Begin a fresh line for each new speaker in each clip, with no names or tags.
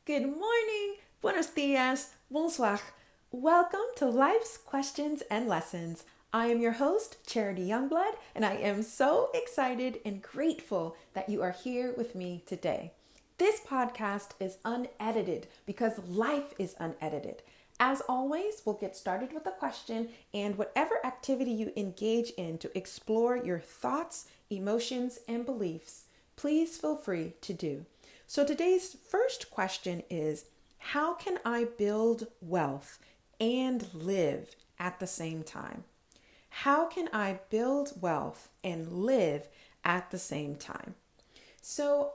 Good morning, buenos dias, bonsoir. Welcome to Life's Questions and Lessons. I am your host, Charity Youngblood, and I am so excited and grateful that you are here with me today. This podcast is unedited because life is unedited. As always, we'll get started with a question and whatever activity you engage in to explore your thoughts, emotions, and beliefs, please feel free to do. So today's first question is, how can I build wealth and live at the same time? How can I build wealth and live at the same time? So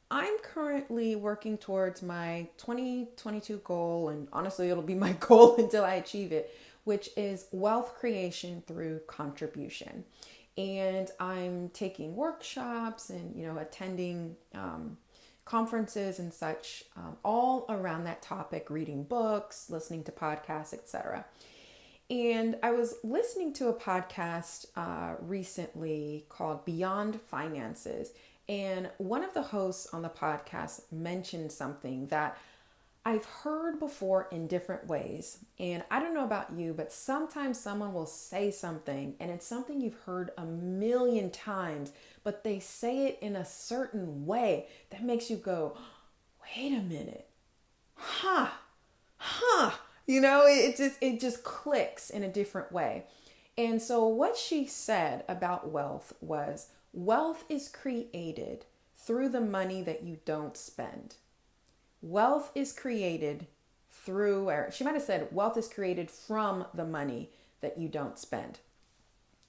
I'm currently working towards my 2022 goal, and honestly, it'll be my goal until I achieve it, which is wealth creation through contribution. And I'm taking workshops and attending conferences and such, all around that topic, reading books, listening to podcasts, etc. And I was listening to a podcast recently called Beyond Finances. And one of the hosts on the podcast mentioned something that I've heard before in different ways. And I don't know about you, but sometimes someone will say something and it's something you've heard a million times, but they say it in a certain way that makes you go, wait a minute. Huh. Huh. It just clicks in a different way. And so what she said about wealth was wealth is created through the money that you don't spend. Wealth is created through, or she might have said, wealth is created from the money that you don't spend.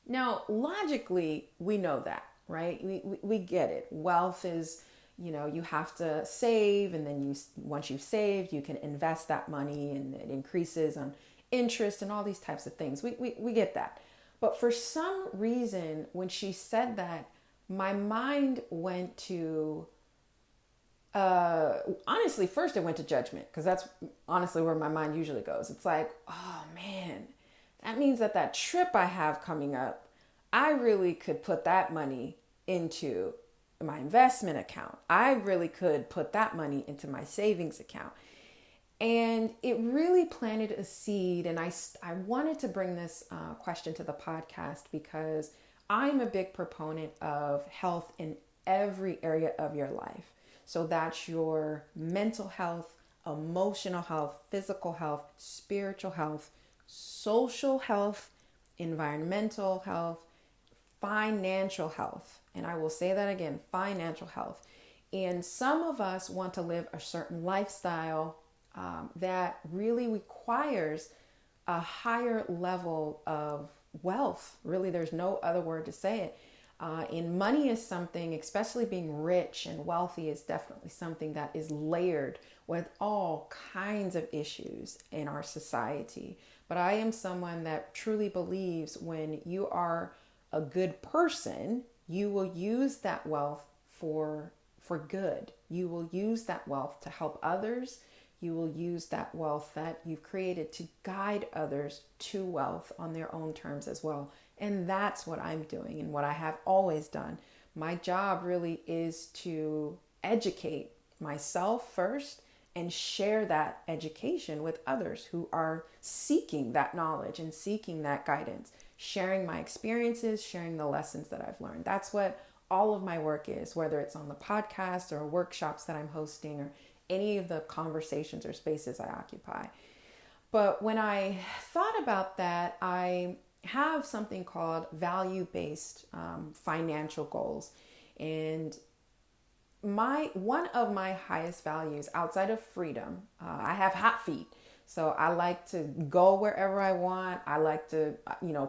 Now, logically, we know that, right? We get it. Wealth is, you have to save, and then once you've saved, you can invest that money and it increases on interest and all these types of things. We get that. But for some reason, when she said that, my mind went to, honestly, first it went to judgment, because that's honestly where my mind usually goes. It's like, oh man, that means that trip I have coming up, I really could put that money into my investment account. I really could put that money into my savings account. And it really planted a seed. And I wanted to bring this question to the podcast because I'm a big proponent of health in every area of your life. So that's your mental health, emotional health, physical health, spiritual health, social health, environmental health, financial health. And I will say that again, financial health. And some of us want to live a certain lifestyle that really requires a higher level of wealth. Really, there's no other word to say it. And money is something, especially being rich and wealthy, is definitely something that is layered with all kinds of issues in our society. But I am someone that truly believes when you are a good person, you will use that wealth for good. You will use that wealth to help others. You will use that wealth that you've created to guide others to wealth on their own terms as well. And that's what I'm doing and what I have always done. My job really is to educate myself first and share that education with others who are seeking that knowledge and seeking that guidance, sharing my experiences, sharing the lessons that I've learned. That's what all of my work is, whether it's on the podcast or workshops that I'm hosting or any of the conversations or spaces I occupy. But when I thought about that, I have something called value-based financial goals. And one of my highest values outside of freedom, I have hot feet. So I like to go wherever I want. I like to,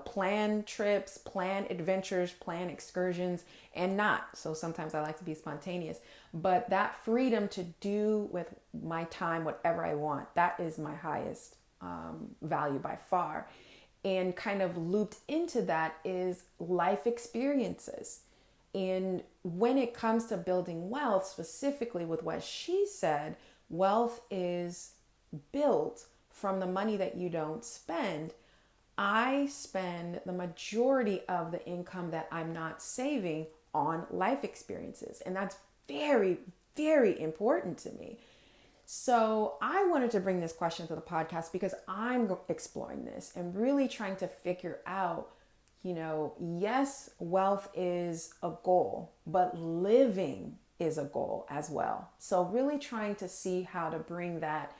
plan trips, plan adventures, plan excursions, and not. So sometimes I like to be spontaneous. But that freedom to do with my time whatever I want, that is my highest value by far. And kind of looped into that is life experiences. And when it comes to building wealth, specifically with what she said, wealth is built from the money that you don't spend. I spend the majority of the income that I'm not saving on life experiences. And that's very, very important to me. So I wanted to bring this question to the podcast because I'm exploring this and really trying to figure out, yes, wealth is a goal, but living is a goal as well. So really trying to see how to bring that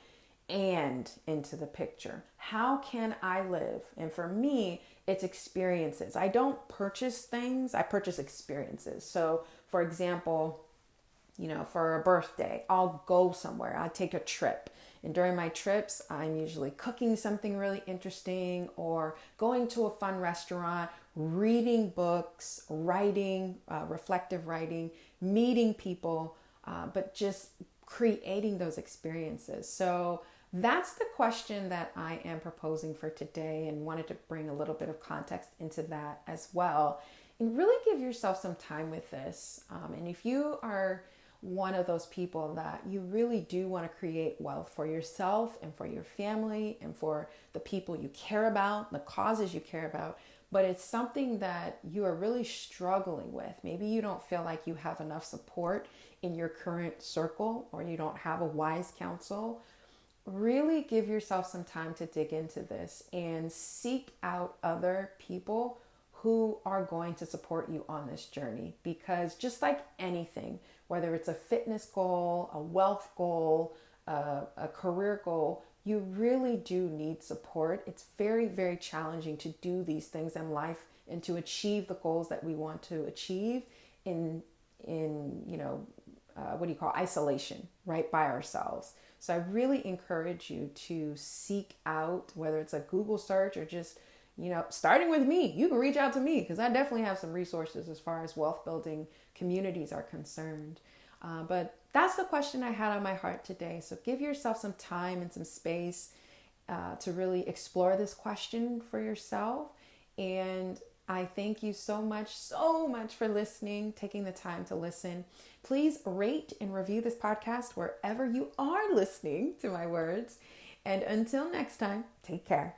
and into the picture. How can I live? And for me, it's experiences. I don't purchase things, I purchase experiences. So, for example, for a birthday, I'll go somewhere, I'll take a trip. And during my trips, I'm usually cooking something really interesting or going to a fun restaurant, reading books, writing, reflective writing, meeting people, but just creating those experiences. So that's the question that I am proposing for today, and wanted to bring a little bit of context into that as well. And really give yourself some time with this. And if you are one of those people that you really do want to create wealth for yourself and for your family and for the people you care about, the causes you care about, but it's something that you are really struggling with. Maybe you don't feel like you have enough support in your current circle, or you don't have a wise counsel. Really give yourself some time to dig into this and seek out other people who are going to support you on this journey. Because just like anything, whether it's a fitness goal, a wealth goal, a career goal, you really do need support. It's very, very challenging to do these things in life and to achieve the goals that we want to achieve in isolation, right, by ourselves. So I really encourage you to seek out, whether it's a Google search or just, starting with me. You can reach out to me because I definitely have some resources as far as wealth building communities are concerned. But that's the question I had on my heart today. So give yourself some time and some space to really explore this question for yourself. And I thank you so much for listening, taking the time to listen. Please rate and review this podcast wherever you are listening to my words. And until next time, take care.